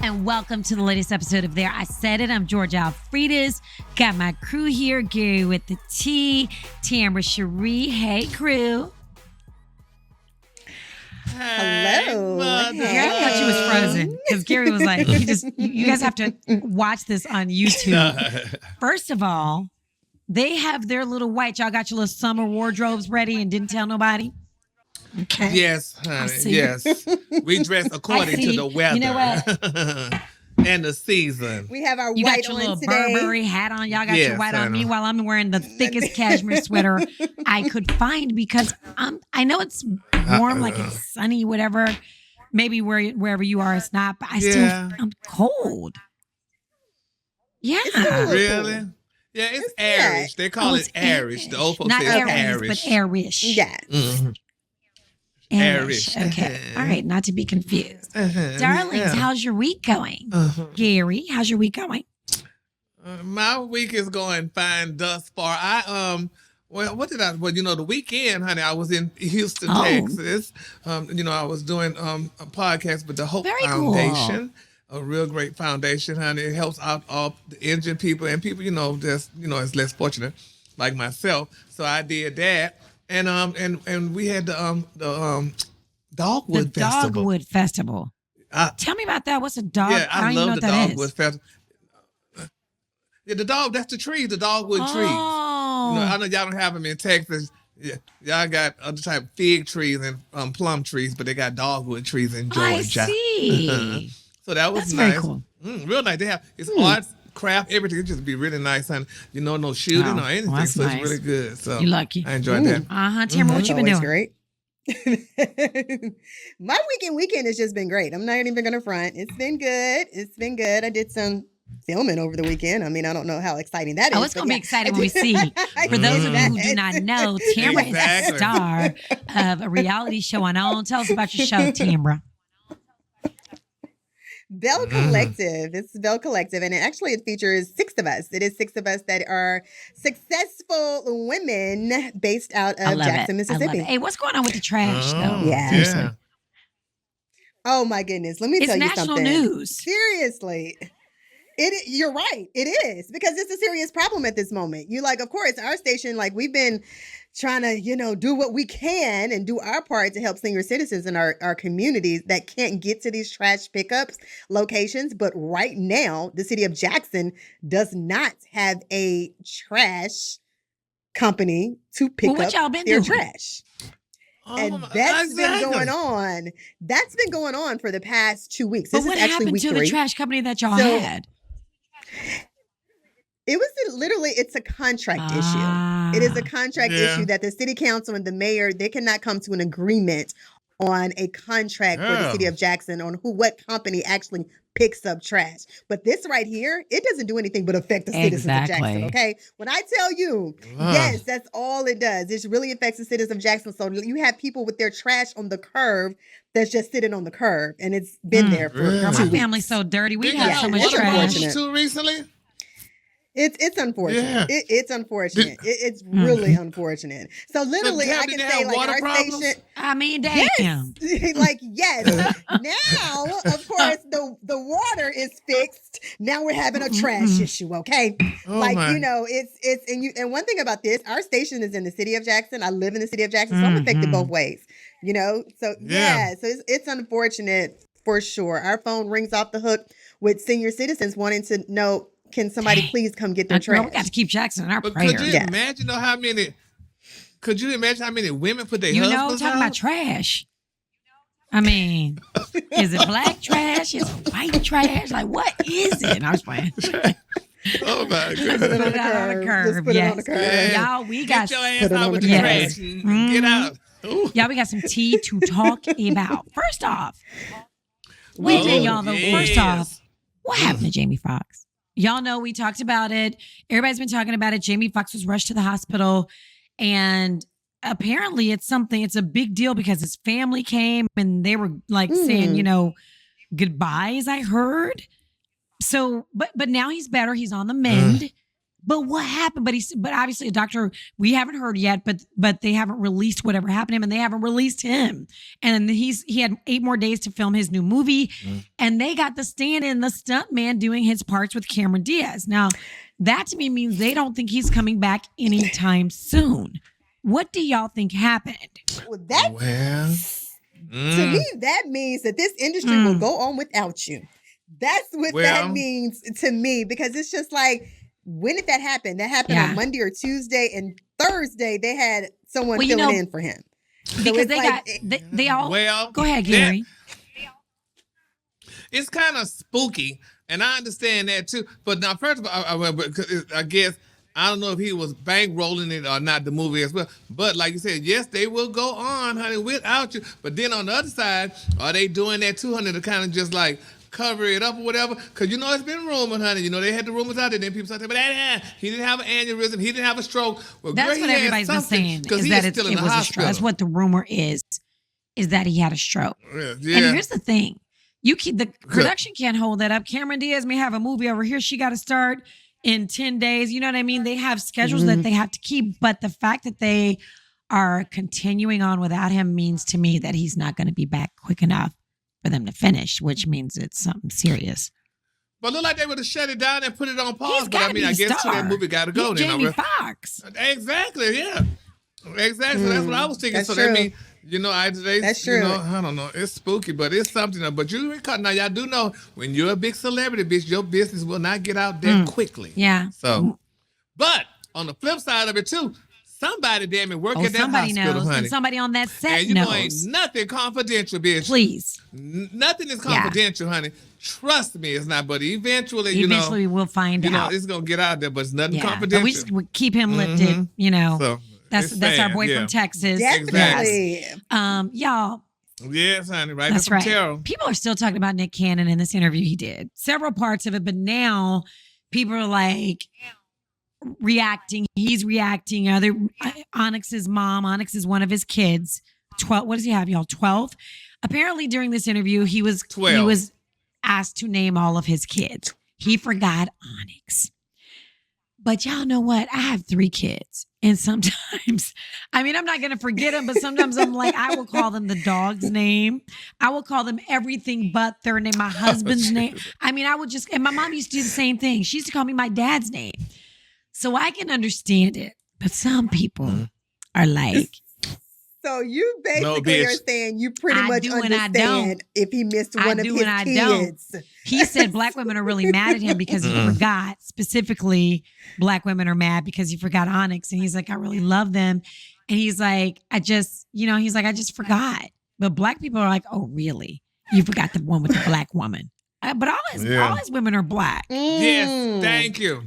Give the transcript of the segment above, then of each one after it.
And welcome to the latest episode of There I Said It. I'm Georgia Alfredas. Got my crew here. Gary with the T, Tambra Cherie. Hey, crew. Hello. Gary thought she was frozen because Gary was like, you guys have to watch this on YouTube. First of all, they have their little white. Y'all got your little summer wardrobes ready and didn't tell nobody? Okay. Yes, honey. Yes. We dress according to the weather. You know what? And the season. We have our You white got your on little today. Burberry hat on. Y'all got Yes, your white I on. know. Meanwhile, I'm wearing the thickest cashmere sweater I could find because I know it's warm, like it's sunny, whatever. Maybe wherever you are, it's not, but I'm cold. Yeah. Really? Yeah, it's Irish. They call it Irish. The old folks not say it's Irish, Irish. but Irish. Yeah. Mm-hmm. Irish. Okay. All right. Not to be confused. Darlings, how's your week going? Gary, how's your week going? My week is going fine thus far. Well, the weekend, honey, I was in Houston, Texas. I was doing a podcast with the Hope Foundation. Cool. A real great foundation, honey. It helps out all the injured people and people, is less fortunate, like myself. So I did that. And we had the Dogwood Festival. Dogwood Festival. Tell me about that. What's a dog? Yeah, I don't love even know the what Dogwood Festival. Yeah, that's the trees, the dogwood trees. I know y'all don't have them in Texas. Yeah, y'all got other type of fig trees and plum trees, but they got dogwood trees in Georgia. I see. So that was That's nice. Very cool. Real nice. They have arts, craft, everything. It just be really nice, and no shooting or anything. So nice. it's really good. So you lucky. I enjoyed that. Tamara, what you been doing? Great. My weekend has just been great. I'm not even gonna front. It's been good. I did some filming over the weekend. I mean, I don't know how exciting that is. It's going to be exciting when we see. For those of you who do not know, Tamra is a star of a reality show on OWN. Tell us about your show, Tamra. Bell Collective. It's Bell Collective, and it features 6 of us. It is 6 of us that are successful women based out of Jackson, Mississippi. Hey, what's going on with the trash, though? Yeah. Seriously. Oh, my goodness. Let me tell you something. It's national news. Seriously. You're right. It is, because it's a serious problem at this moment. Of course, our station, we've been trying to, do what we can and do our part to help senior citizens in our communities that can't get to these trash pickups locations. But right now, the city of Jackson does not have a trash company to pick up their trash. And that's been going on. That's been going on for the past 2 weeks. But this what is actually happened week to 3. the trash company that y'all had? It was it's a contract issue. It is a contract issue that the city council and the mayor, they cannot come to an agreement on a contract for the city of Jackson on what company actually picks up trash. But this right here, it doesn't do anything but affect the citizens of Jackson, okay? When I tell you, yes, that's all it does. It really affects the citizens of Jackson. So you have people with their trash on the curb that's just sitting on the curb, and it's been there for 2 weeks. My family's so dirty. We have so much trash. Too recently? It's unfortunate. Yeah. It's unfortunate. It's really unfortunate. So literally, I can say our problems? station. I mean, damn. Yes. Now, of course, the water is fixed. Now we're having a trash issue. Okay. And one thing about this, our station is in the city of Jackson. I live in the city of Jackson, so I'm affected both ways. So it's unfortunate for sure. Our phone rings off the hook with senior citizens wanting to know, can somebody please come get their trash? We got to keep Jackson in our But prayers. could you imagine how many women put their husbands talking out? about trash. I mean, is it black trash? Is it white trash? What is it? I was playing. Oh my God. Just put it on the curb. Just put it on the curb. Yeah. Y'all, we got your ass out with the trash and get out. Ooh. Y'all, we got some tea to talk about. First off, first off, what happened to Jamie Foxx? Y'all know we talked about it. Everybody's been talking about it. Jamie Foxx was rushed to the hospital, and apparently it's a big deal because his family came and they were saying, goodbyes, I heard. So, but now he's better. He's on the mend. But what happened? But obviously, a doctor, we haven't heard yet. But they haven't released whatever happened to him, and they haven't released him. And he had 8 more days to film his new movie, and they got the stand-in, the stunt man doing his parts with Cameron Diaz. Now, that to me means they don't think he's coming back anytime soon. What do y'all think happened? Well, to me, that means that this industry will go on without you. That's what that means to me, because it's just like, when did that happen? That happened on Monday or Tuesday, and Thursday they had someone filling in for him. Because they all. Well, go ahead, Gary. It's kind of spooky, and I understand that too. But now, first of all, I guess I don't know if he was bankrolling it or not, the movie as well. But like you said, yes, they will go on, honey, without you. But then on the other side, are they doing that 200 to kind of just like cover it up or whatever? Because you know it's been rumored, honey. You know they had the rumors out there. Then people started saying, but he didn't have an aneurysm. He didn't have a stroke. Well, that's what everybody's been saying, is that it was a stroke. That's what the rumor is that he had a stroke. Yeah. And here's the thing. The production can't hold that up. Cameron Diaz may have a movie over here. She got to start in 10 days. You know what I mean? They have schedules that they have to keep. But the fact that they are continuing on without him means to me that he's not going to be back quick enough for them to finish, which means it's something serious. But look like they would have shut it down and put it on pause. But I mean, I guess that movie got to go. He's Jamie Foxx. Exactly, yeah. Exactly. That's what I was thinking. That's true. That means, that's true. I don't know. It's spooky, but it's something. But now y'all do know, when you're a big celebrity, bitch, your business will not get out that quickly. Yeah. So, but on the flip side of it too, somebody damn it work at that hospital, knows, honey. And somebody on that set and you knows. know ain't nothing confidential, bitch. Please. Nothing is confidential, honey. Trust me, it's not. But eventually, we'll find out. It's gonna get out there, but it's nothing confidential. But we keep him lifted, So that's our boy from Texas. Definitely. Y'all. Yes, honey. Right. That's right. Terrell. People are still talking about Nick Cannon in this interview he did. Several parts of it, but now people are like reacting. He's reacting. Onyx's mom. Onyx is one of his kids. 12. What does he have, y'all? 12. Apparently, during this interview, he was 12. He was asked to name all of his kids. He forgot Onyx. But y'all know what? I have 3 kids. And sometimes, I'm not going to forget them, but sometimes I'm like, I will call them the dog's name. I will call them everything but their name, my husband's name. I would just, and my mom used to do the same thing. She used to call me my dad's name. So I can understand it. But some people are like. So you basically are saying you pretty much understand if he missed one of his kids. He said black women are really mad at him because he forgot. Specifically, black women are mad because he forgot Onyx. And he's like, I really love them. And he's like, I just forgot. But black people are like, oh, really? You forgot the one with the black woman. But all his women are black. Yes, thank you.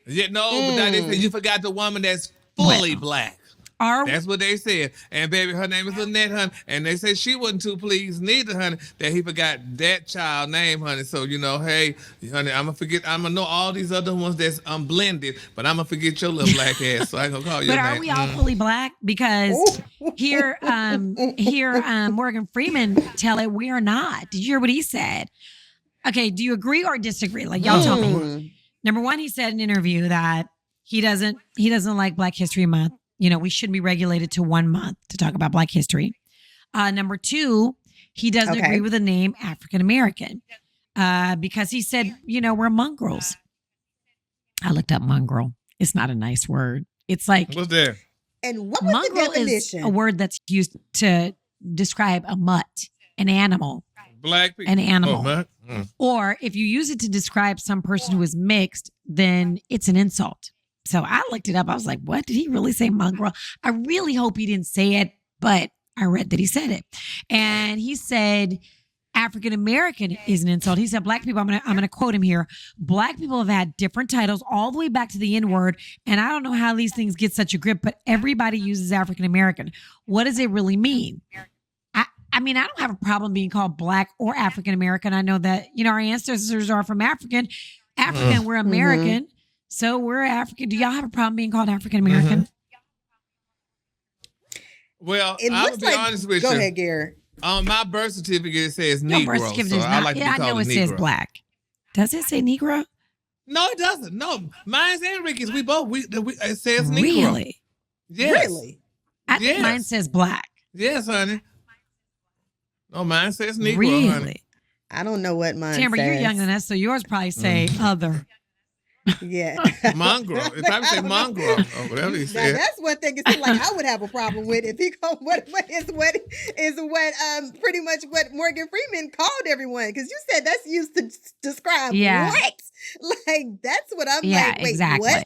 Yeah, but they said you forgot the woman that's fully black. That's what they said. And baby, her name is Lynette, honey. And they said she wasn't too pleased neither, honey, that he forgot that child name, honey. So, hey, honey, I'm going to know all these other ones that's blended, but I'm going to forget your little black ass, so I ain't going to call your name. But are we all fully black? Because here, Morgan Freeman tell it we are not. Did you hear what he said? Okay, do you agree or disagree? Like, y'all tell me. Number one, he said in an interview that he doesn't like Black History Month. We shouldn't be regulated to 1 month to talk about Black history. Number two, he doesn't agree with the name African American because he said, we're mongrels. I looked up mongrel. It's not a nice word. It's like. What's that? And what was mongrel the definition? Is a word that's used to describe a mutt, an animal. Black people. An animal. Or if you use it to describe some person who is mixed, then it's an insult. So I looked it up. I was like, what? Did he really say mongrel? I really hope he didn't say it, but I read that he said it. And he said African American is an insult. He said black people, I'm gonna quote him here. Black people have had different titles all the way back to the N-word. And I don't know how these things get such a grip, but everybody uses African American. What does it really mean? I don't have a problem being called black or African American. I know that, our ancestors are from African, we're American. So we're African. Do y'all have a problem being called African American? Well, I will be honest with you. Go ahead, Gary. On my birth certificate, it says Negro. Birth certificate so I like to be called I know it Negro. says black. Does it say Negro? No, it doesn't. No, mine's and Ricky's. We both. It says Negro. Really? Yes. Really? I think mine says black. Yes, honey. No, mine says Negro, Really? honey. I don't know what mine Tambra, says. you're younger than us, so yours probably say other. Yeah. Mongrel. It probably say mongrel or whatever he Now, said. that's one thing it seems like I would have a problem with if he go what pretty much what Morgan Freeman called everyone, because you said that's used to describe what? Like that's what I'm like, wait, exactly. what?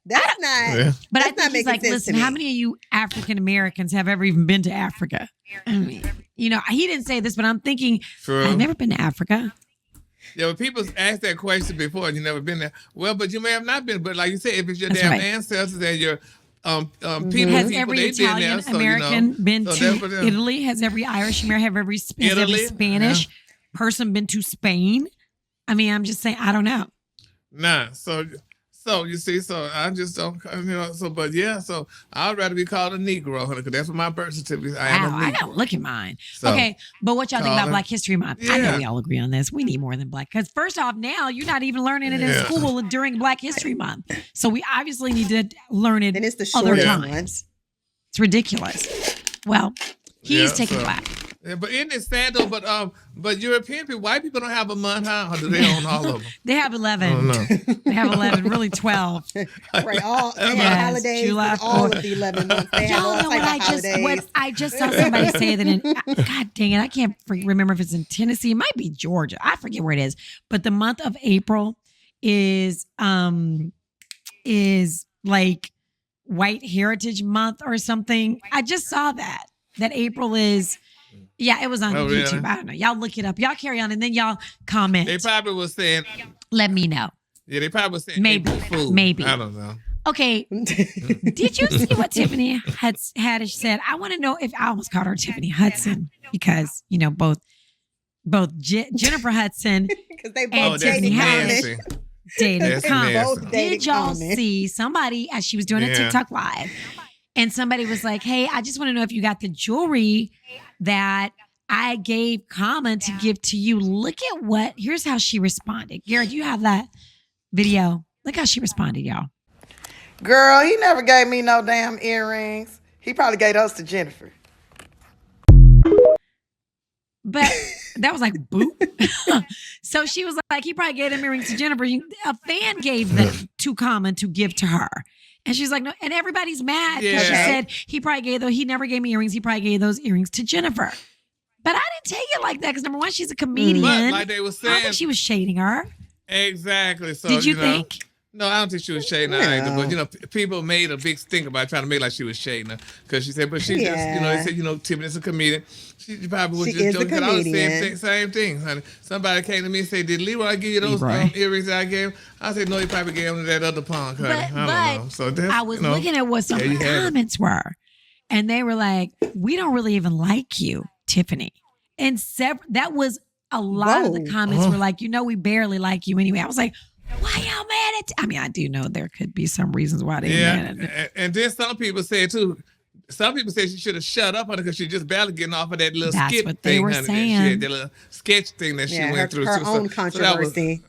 That's not But that's I think not he's making like, sense listen, to me. how many of you African Americans have ever even been to Africa? I mean, he didn't say this, but I'm thinking, True. I've never been to Africa. Yeah, when people ask that question before and you've never been there, well, but you may have not been. But like you said, if it's your That's damn right. ancestors and your people, Has people, every they've been Italian there, so, American been so to that's for them. Italy? Has every Irish American, have every Spanish person been to Spain? I mean, I'm just saying, I don't know. Nah, so you see, so I just don't, but yeah, so I'd rather be called a Negro, honey, because that's what my birth certificate is. I am a Wow, Negro. I gotta look at mine. So, Okay, but what y'all think about Colin. Black History Month? I know Yeah. we all agree on this. We need more than Black, because first off, now you're not even learning it in Yeah. school during Black History Month. So we obviously need to learn it And it's the other shortest times. one. It's ridiculous. Well, he's Yeah, taking so- Black. Yeah, but isn't it sad though? But European people, white people don't have a month, huh? Or do they own all of them? They have 11. I don't know. They have 11, really 12. Right, all they have Yes, holidays, July with all 4th. of the 11 months. They have Y'all all know type what of holidays. I just saw somebody say that in, God dang it, I can't remember if it's in Tennessee. It might be Georgia. I forget where it is. But the month of April is like White Heritage Month or something. I just saw that April is, it was on Oh, YouTube. really? I don't know. Y'all look it up. Y'all carry on and then y'all comment. They probably was saying, Let me know. they probably was saying Maybe. April Fool. Maybe. I don't know. Okay, did you see what Tiffany Haddish said? I want to know if I almost called her Tiffany Hudson because both Jennifer Hudson Because they And both that's Tiffany dated Haddish. nasty. dated That's Common. nasty. Both dated Did y'all Common. see somebody as she was doing a Yeah. TikTok live, and somebody was like, "Hey, I just want to know if you got the jewelry that I gave Common to give to you." Look at here's how she responded. Garrett, you have that video. Look how she responded, y'all. Girl, he never gave me no damn earrings. He probably gave those to Jennifer. But that was like boop. So she was like, he probably gave them earrings to Jennifer. A fan gave them to Common to give to her. And she's like, no, and everybody's mad because she Yeah. said he never gave me earrings. He probably gave those earrings to Jennifer. But I didn't take it like that because number one, she's a comedian. But like they were I don't saying, think she was shading her. exactly. So Did you know, think? No, I don't think she was shading her either. But people made a big stink about trying to make like she was shading her because she said, but she just, they said, Tiffany's a comedian. She probably was She just is a joking. 'Cause I was comedian. saying same thing, honey. Somebody came to me and said, "Did Leroy give you those Leroy. earrings that I gave him?" I said, "No, he probably gave them to that other punk, honey." But I don't know. So that's, I was looking at what some there of you the have it. comments were. And they were like, we don't really even like you, Tiffany. And that was a lot of the Whoa. comments were like, we barely like you anyway. I was like, why y'all mad at? I mean, I do know there could be some reasons why they mad at it. And then some people said too. Some people say she should have shut up on it because she just barely getting off of that little That's skit what thing, they were honey. That she saying. had that little sketch thing that she Yeah, went through. her So- own so that was- controversy.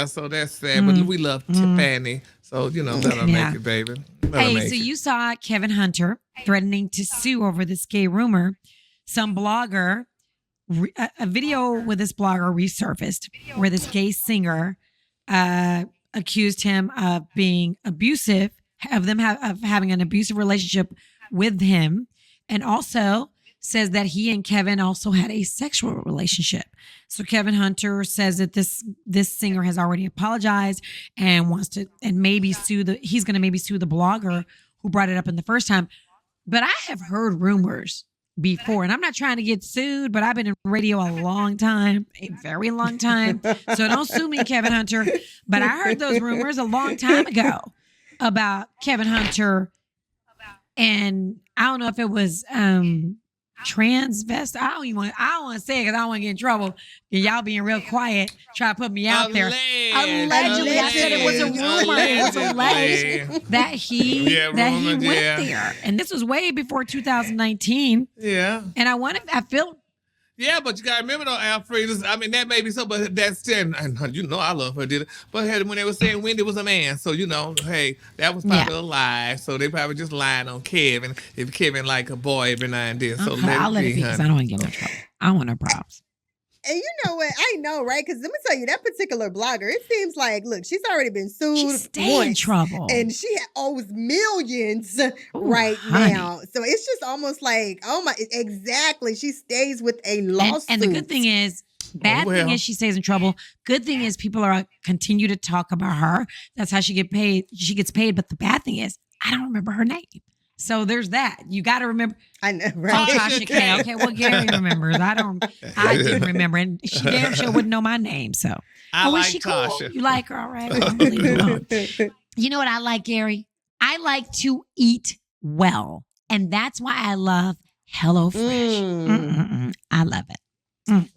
so that's sad. But we love Tiffany. So, let her Yeah. make it, baby. Let her Hey, make so it. you saw Kevin Hunter threatening to sue over this gay rumor. Some blogger, a video with this blogger resurfaced where this gay singer accused him of being abusive, of having an abusive relationship with him, and also says that he and Kevin also had a sexual relationship. So Kevin Hunter says that this singer has already apologized and wants to maybe he's going to maybe sue the blogger who brought it up in the first time. But I have heard rumors before, and I'm not trying to get sued, but I've been in radio a long time, a very long time. So don't sue me, Kevin Hunter. But I heard those rumors a long time ago about Kevin Hunter, and I don't know if it was transvest. I don't want to say it because I don't want to get in trouble. And y'all being real quiet, try to put me out there. Allegedly, I said it was a rumor. It was alleged that he went there, and this was way before 2019. Yeah. And I feel Yeah, but you gotta remember though, Alfredas. I mean, that may be so, but that's still, and you know, I love her, did it? But hey, when they were saying Wendy was a man, so you know, hey, that was probably a lie. So they probably just lying on Kevin. If Kevin like a boy every now and then, so I'll let it be because I don't want to get no trouble. I want no problems. And you know what? I know, right? Because let me tell you, that particular blogger, it seems like, look, she's already been sued. She stay in trouble. And she owes millions honey. now. So it's just almost like, oh my, exactly. She stays with a lawsuit. And the good thing is, bad thing is she stays in trouble. Good thing is people are continue to talk about her. That's how she get paid. She gets paid. But the bad thing is, I don't remember her name. So there's that. You got to remember. I know, right? Tasha K. Okay, well, Gary remembers. I didn't remember. And she damn sure wouldn't know my name. So, I like is she cool? Tasha. You like her? All right. Well, leave it alone. You know what I like, Gary? I like to eat well. And that's why I love HelloFresh. I love it.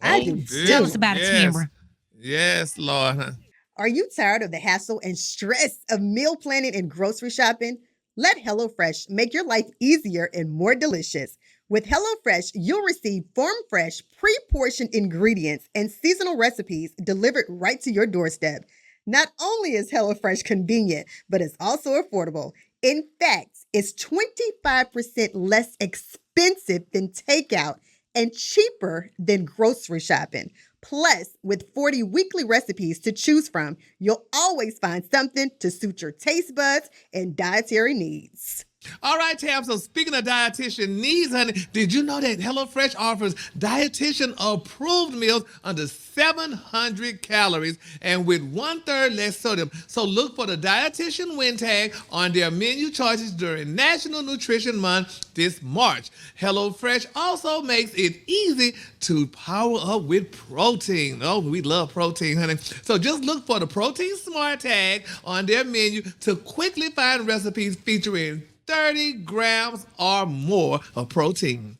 I do Tell us about it, Tambra. Yes, Lord. Are you tired of the hassle and stress of meal planning and grocery shopping? Let HelloFresh make your life easier and more delicious. With HelloFresh, you'll receive farm-fresh, pre-portioned ingredients and seasonal recipes delivered right to your doorstep. Not only is HelloFresh convenient, but it's also affordable. In fact, it's 25% less expensive than takeout and cheaper than grocery shopping. Plus, with 40 weekly recipes to choose from, you'll always find something to suit your taste buds and dietary needs. All right, Tam. So speaking of dietitian needs, honey, did you know that HelloFresh offers dietitian-approved meals under 700 calories and with 1/3 less sodium? So look for the dietitian win tag on their menu choices during National Nutrition Month this March. HelloFresh also makes it easy to power up with protein. Oh, we love protein, honey. So just look for the Protein Smart tag on their menu to quickly find recipes featuring 30 grams or more of protein.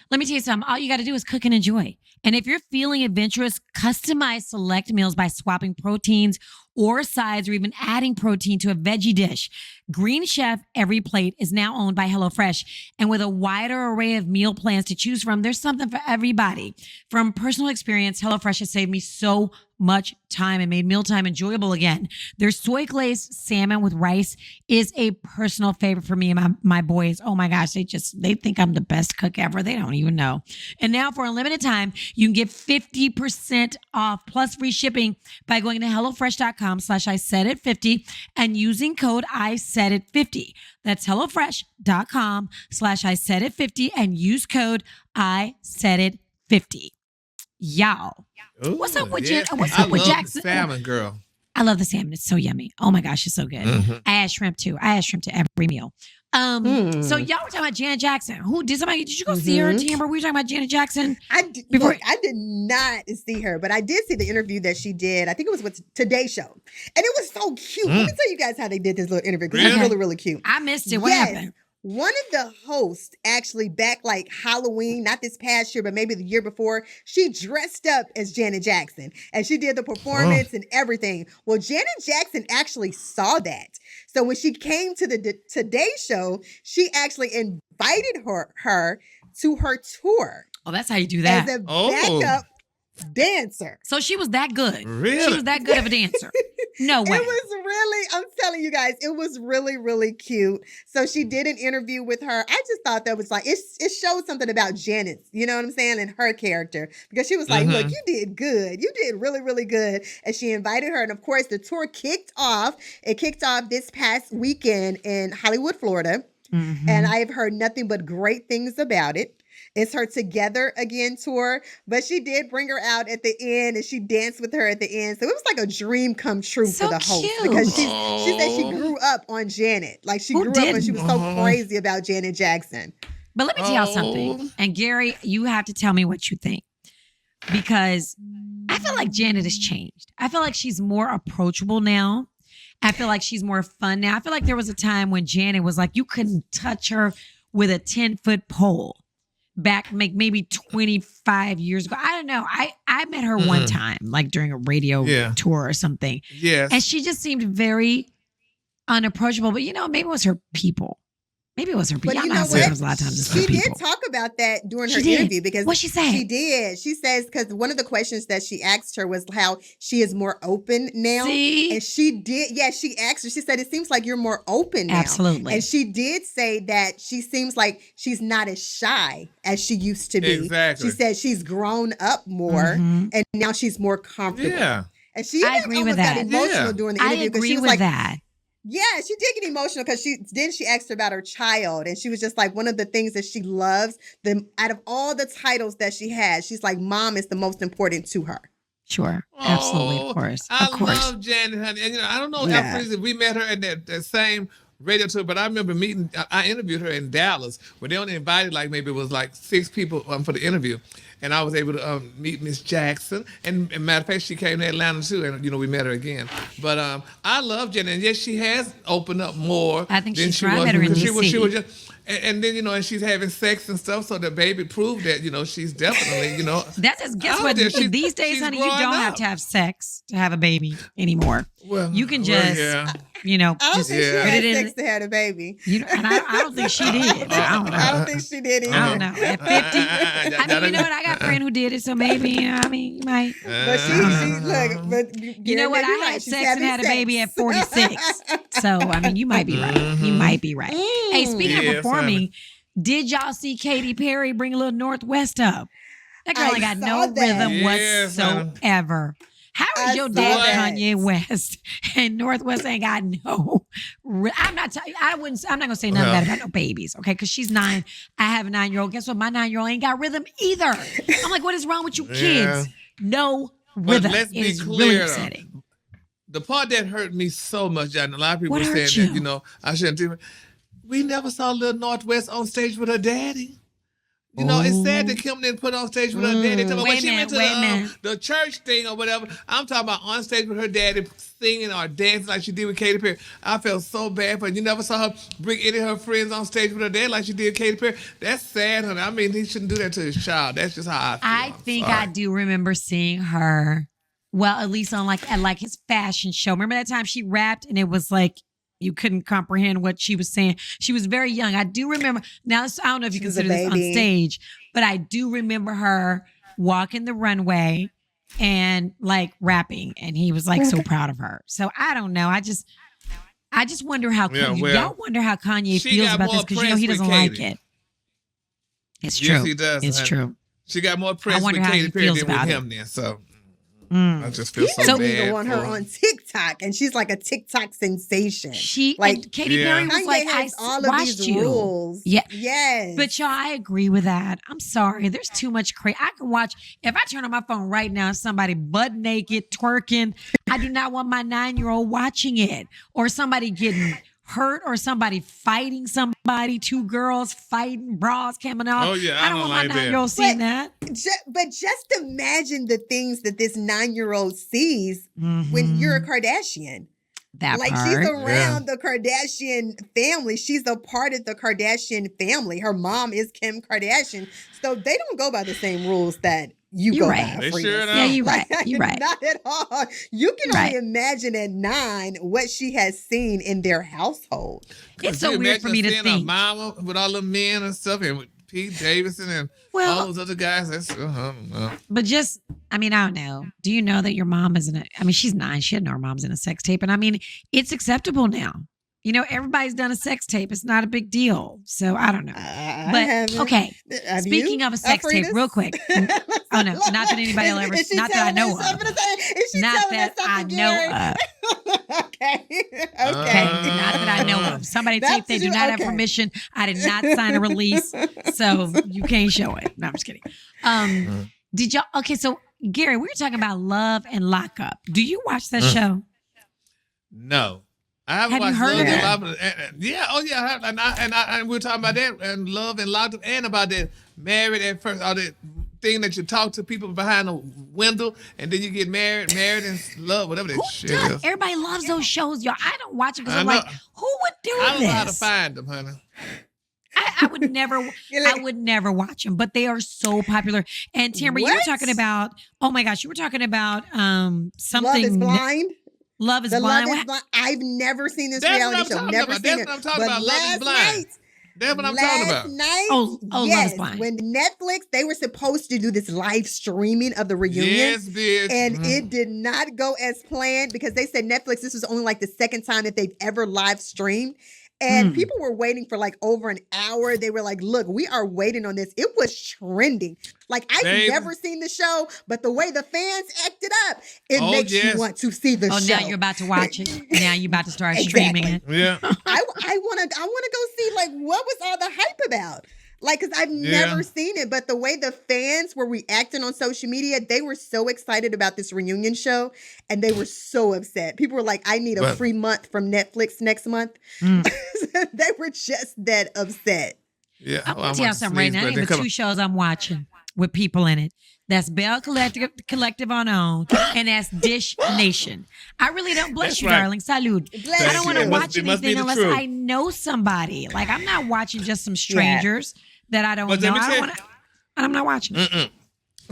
Let me tell you something. All you got to do is cook and enjoy. And if you're feeling adventurous, customize select meals by swapping proteins or sides or even adding protein to a veggie dish. Green Chef Every Plate is now owned by HelloFresh. And with a wider array of meal plans to choose from, there's something for everybody. From personal experience, HelloFresh has saved me so much time and made mealtime enjoyable again. Their soy glazed salmon with rice is a personal favorite for me and my boys. Oh my gosh, they think I'm the best cook ever. They don't even know. And now for a limited time, you can get 50% off plus free shipping by going to HelloFresh.com/ISaidIt50 and using code ISaidIt50. That's HelloFresh.com/ISaidIt50 and use code ISaidIt50. Y'all. Ooh, what's up with yes. what's up with Jackson? The salmon, girl. I love the salmon. It's so yummy. Oh my gosh, it's so good. I add shrimp too. I add shrimp to every meal. So y'all were talking about Janet Jackson. Did you go see her, Tambra? We were talking about Janet Jackson. I did not see her, but I did see the interview that she did. I think it was with Today Show. And it was so cute. Let me tell you guys how they did this little interview because it was really, really cute. I missed it. What happened? One of the hosts actually back like Halloween, not this past year, but maybe the year before, she dressed up as Janet Jackson and she did the performance and everything. Well, Janet Jackson actually saw that. So when she came to the Today Show, she actually invited her to her tour. Oh, that's how you do that. As a backup dancer. So she was that good. Really? She was that good of a dancer. No way. It was really, I'm telling you guys, it was really, really cute. So she did an interview with her. I just thought that was like, it showed something about Janet, you know what I'm saying, and her character. Because she was like, look, you did good. You did really, really good. And she invited her. And of course, the tour kicked off. It kicked off this past weekend in Hollywood, Florida. And I've heard nothing but great things about it. It's her Together Again tour, but she did bring her out at the end and she danced with her at the end. So it was like a dream come true for the host because she said she grew up on Janet. Like she grew up and she was so crazy about Janet Jackson. But let me tell y'all something. And Gary, you have to tell me what you think because I feel like Janet has changed. I feel like she's more approachable now. I feel like she's more fun now. I feel like there was a time when Janet was like, you couldn't touch her with a 10-foot pole. Back maybe 25 years ago. I don't know. I met her one time, like during a radio tour or something. Yes. And she just seemed very unapproachable. But maybe it was her people. Maybe it was her. But Y'all you know know how what? sometimes a lot of times it's She the did people. talk about that during her She did. interview because What she said? she did. She says because one of the questions that she asked her was how she is more open now. See? And she did. Yeah, she asked her. She said, it seems like you're more open now. Absolutely. And she did say that she seems like she's not as shy as she used to be. Exactly. She said she's grown up more and now she's more comfortable. Yeah. And she I even agree almost with got that. emotional Yeah. during the I interview because agree she was with like, that. yeah, she did get emotional because she asked her about her child, and she was just like, one of the things that she loves, out of all the titles that she has, she's like, mom is the most important to her. Sure. Absolutely. Of Oh, course. I Of course. love Janet, honey. And I don't know Yeah. if we met her at that same radio tour, but I remember I interviewed her in Dallas where they only invited maybe it was 6 people for the interview. And I was able to meet Miss Jackson. And matter of fact, she came to Atlanta too, and we met her again. But I love Janet, and yes, she has opened up more. I think than she's she trying was better in because DC. she was just. And then and she's having sex and stuff, so the baby proved that she's definitely That's just, guess out what? there. These days, She's honey, you growing don't have up. to have sex to have a baby anymore. Well, You can just, yeah. I don't just think she Yeah. had put it in. sex to have a baby. And I don't think she did. I don't know. I don't think she did either. I don't know. At 50, I mean, you know what? I got a friend who did it, so maybe, you might. But she look, but You know what? I had sex and had a baby at 46. So, I mean, you might be right. You might be right. Hey, speaking of Yes, performing, did y'all see Katy Perry bring a little Northwest up? That girl I ain't got saw no that. rhythm Yes, whatsoever. How is I your saw dad that. Kanye West and Northwest ain't got no? I'm not gonna say nothing bad about no babies, okay? Because she's 9. I have a 9-year-old. Guess what? My 9-year-old ain't got rhythm either. I'm like, what is wrong with you kids? No rhythm. let's be It's clear, really though. upsetting. The part that hurt me so much, John, a lot of people What were hurt saying you? that, I shouldn't do it. We never saw Lil Northwest on stage with her daddy. It's sad that Kim didn't put on stage with her daddy. When Wait a she minute, went to wait a minute. the church thing or whatever, I'm talking about on stage with her daddy singing or dancing like she did with Katy Perry. I felt so bad for her. You never saw her bring any of her friends on stage with her dad like she did Katy Perry. That's sad, honey. I mean, he shouldn't do that to his child. That's just how I feel. I think I do remember seeing her. Well, at least on at his fashion show. Remember that time she rapped and it was like you couldn't comprehend what she was saying. She was very young. I do remember. Now, I don't know if you She was a consider this on baby. stage, but I do remember her walking the runway and rapping, and he was so proud of her. So I don't know. I just wonder how y'all wonder how Kanye she feels got about more this because press he with doesn't like Katy. it. It's true. Yes, he does. It's honey. true. She got more press wonder with how he Katy Perry feels than with about him then. So Mm. I just feel He so doesn't bad. even want her for on TikTok, and she's like a TikTok sensation. And Katy Yeah. Perry was Kanye like, has I all of watched these you. rules. Yeah. Yes. But y'all, I agree with that. I'm sorry. There's too much crazy. I can watch, if I turn on my phone right now, somebody butt naked, twerking, I do not want my 9-year-old watching it. Or somebody getting hurt or somebody fighting somebody, 2 girls fighting, bras coming off. Oh, yeah, I I don't don't want like my that. 9-year-old seeing that. But just imagine the things that this 9-year-old sees when you're a Kardashian. That Like part. she's around the Kardashian family. She's a part of the Kardashian family. Her mom is Kim Kardashian. So they don't go by the same rules that you You're go right. by. They Freeman. sure don't. Yeah, you're right. You're right. Not at all. You can Right. only imagine at 9 what she has seen in their household. It's so you weird for imagine me to seeing think. her mama with all the men and stuff, and with Pete Davidson and Well- all those other guys. That's I don't know. But just, I mean, I don't know. Do you know that your mom is she's 9. She didn't know her mom's in a sex tape. And I mean, it's acceptable now. Everybody's done a sex tape. It's not a big deal. So I don't know. I But haven't. okay, Have speaking you, of a sex tape, Alfredas? real quick. Oh, no, not that anybody will ever, Is she not that I telling know us of. something? Is she Not telling that us I something, know Gary? of. Okay. Okay, Okay. not that I know of. Somebody That's taped they do you- not okay. have permission. I did not sign a release, so you can't show it. No, I'm just kidding. Did y'all? Okay, so Gary, we were talking about Love and Lockup. Do you watch that show? No. I haven't Have you watched heard Love of and it? Love. Yeah, oh yeah, I have. And we were talking about that and Love and Locked Up and about that married at first, or that thing that you talk to people behind a window and then you get married and love, whatever that Who shit does? is. Everybody loves those shows, y'all. I don't watch it because I I'm know. like, who would do I don't this? know how to find them, honey. I would never. I would never watch them, but they are so popular. And Tambra, you were What? talking about. Oh my gosh, you were talking about something. Love is blind. Love is The blind. Love is What- blind. I've never seen this That's what reality I'm show. talking Never about. seen That's it. what I'm talking But about. Love is last blind. night, That's what I'm talking Last about. night, Love yes, is Blind. when Netflix, they were supposed to do this live streaming of the reunion. Yes, bitch. And it did not go as planned because they said Netflix, this was only like the second time that they've ever live streamed. And people were waiting for like over an hour. They were like, look, we are waiting on this. It was trending. Like, I've never seen the show, but the way the fans acted up, it makes you want to see the show. Now you're about to watch it. Now you're about to start streaming it. Yeah. I wanna go see like what was all the hype about. Like, because I've never seen it, but the way the fans were reacting on social media, they were so excited about this reunion show, and they were so upset. People were like, I need a free month from Netflix next month. They were just that upset. Yeah. I'm going to tell you something right now. Name the 2 shows I'm watching with people in it. That's Bell Collective on OWN, and that's Dish Nation. I really don't bless you, darling. Salud. I don't want to watch anything unless I know somebody. Like, I'm not watching just some strangers that I don't know. I'm not watching it.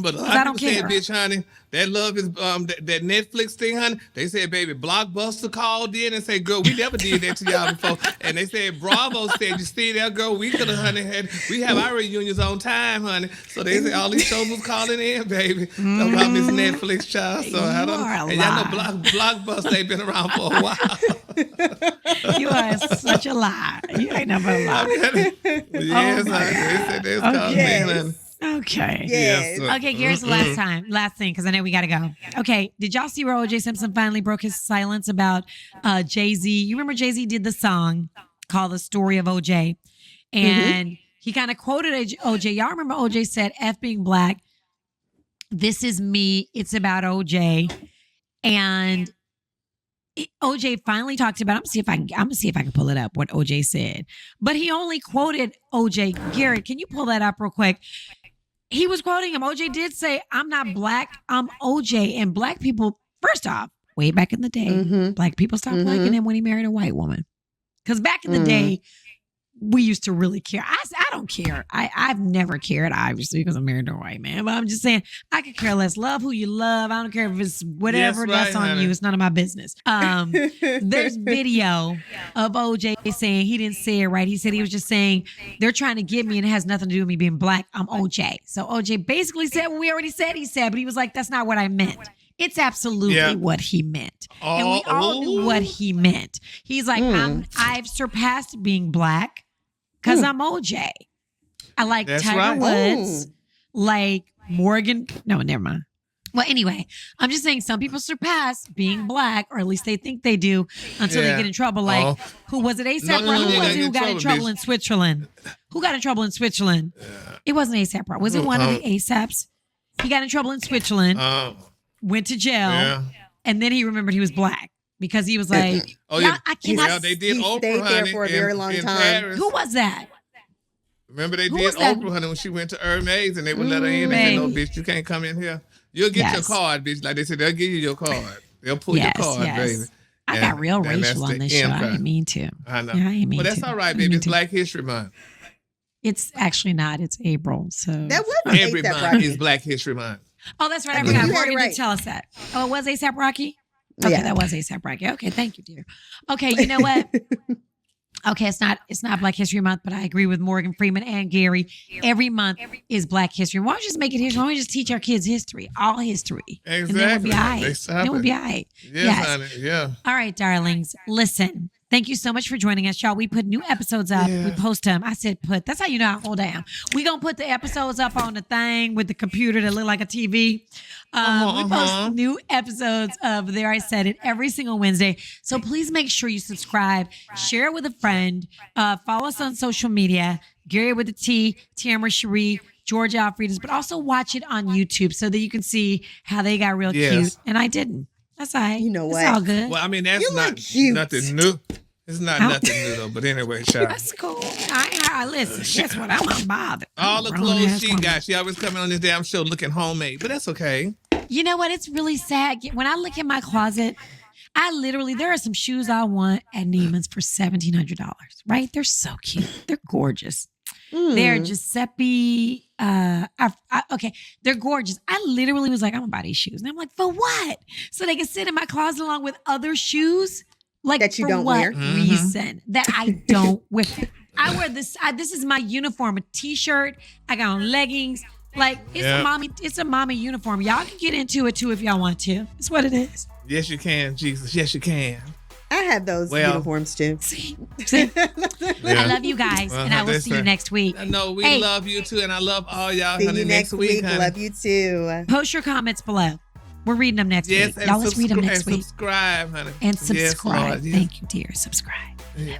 But a lot of people said, bitch, honey, that love is that Netflix thing, honey. They said, baby, Blockbuster called in and said, girl, we never did that to y'all before. And they said, Bravo said, you see that, girl, we could have, honey, we have our reunions on time, honey. So they said all these shows was calling in, baby, about this Netflix child. So I don't know. And y'all know Blockbuster ain't been around for a while. You are such a lie. You ain't never lie. Yes, honey. They said they was calling in, honey. Okay. Yes. Okay, here's the last thing, because I know we got to go. Okay, did y'all see where O.J. Simpson finally broke his silence about Jay-Z? You remember Jay-Z did the song called The Story of O.J., and he kind of quoted O.J. Y'all remember O.J. said, F being black, this is me, it's about O.J., and O.J. finally talked about, I'm gonna see if I can pull it up, what O.J. said. But he only quoted O.J. Garrett, can you pull that up real quick? He was quoting him. OJ did say, I'm not black, I'm OJ. And black people, first off, way back in the day, black people stopped liking him when he married a white woman. Because back in the day, we used to really care. I don't care. I've never cared, obviously, because I'm married to a white man. But I'm just saying, I could care less. Love who you love. I don't care if it's whatever that's on you. It's none of my business. There's video of OJ saying, he didn't say it right. He said he was just saying, they're trying to get me and it has nothing to do with me being black. I'm OJ. So OJ basically said what we already said he said, but he was like, that's not what I meant. It's absolutely what he meant. And we all knew what he meant. He's like, I've surpassed being black because I'm OJ. I like Tiger Woods, like Morgan. No, never mind. Well, anyway, I'm just saying some people surpass being black, or at least they think they do, until they get in trouble. Like, who was it? ASAP Rocky? Who was it who got in trouble in Switzerland? Who got in trouble in Switzerland? It wasn't ASAP Rocky. Was it one of the ASAPs? He got in trouble in Switzerland. Went to jail, and then he remembered he was black because he was like, I cannot. They did Oprah, stayed there for a very long time. Paris. Who was that? Remember they did Oprah, honey, when she went to Hermes and they would let her in and say, no, bitch, you can't come in here. You'll get your card, bitch. Like they said, they'll give you your card. They'll pull your card, baby. I got real racial on this show. I didn't mean to. I know. Yeah, I didn't mean but that's all right, baby. It's Black History Month. It's actually not. It's April. So that was every month is Black History Month. Oh, that's right. I forgot. Morgan did tell us that. Oh, it was ASAP Rocky? Okay, that was ASAP Rocky. Okay, thank you, dear. Okay, you know what? Okay, it's not Black History Month, but I agree with Morgan Freeman and Gary. Every month is Black History. Why don't we just make it history? Why don't we just teach our kids history? All history. Exactly. And then we'll be all right. Then we'll be all right. Yes, honey. Yeah. All right, darlings. Listen. Thank you so much for joining us, y'all. We put new episodes up. We post them. I said put. That's how you know I hold down. We gonna put the episodes up on the thing with the computer that look like a TV. We post new episodes of There I Said It every single Wednesday. So please make sure you subscribe, share it with a friend, follow us on social media, Gary with the T, Tambra Cherie, George Alfredas, but also watch it on YouTube so that you can see how they got real cute. And I didn't. That's all right. You know what? It's all good. Well, I mean, that's not nothing new. It's not nothing new, though. But anyway, child. That's cool. Listen, guess what? I'm unbothered. All the clothes she got. She always coming on this damn show looking homemade. But that's okay. You know what? It's really sad. When I look in my closet, there are some shoes I want at Neiman's for $1,700, right? They're so cute. They're gorgeous. They're Giuseppe. Okay, they're gorgeous. I literally was like, I'm gonna buy these shoes, and I'm like, for what? So they can sit in my closet along with other shoes, like that you for don't what wear. reason that I don't wear. I wear this. This is my uniform: a t-shirt. I got on leggings. Like it's a mommy uniform. Y'all can get into it too if y'all want to. It's what it is. Yes, you can, Jesus. Yes, you can. I have those uniforms too. See? I love you guys, and I will see you next week. No, we love you too, and I love all y'all. See honey, you next week. honey. Love you too. Post your comments below. We're reading them next week. Y'all, let's read them next week. Subscribe, honey. And subscribe. Yes, Lord, yes. Thank you, dear. Subscribe. Yeah.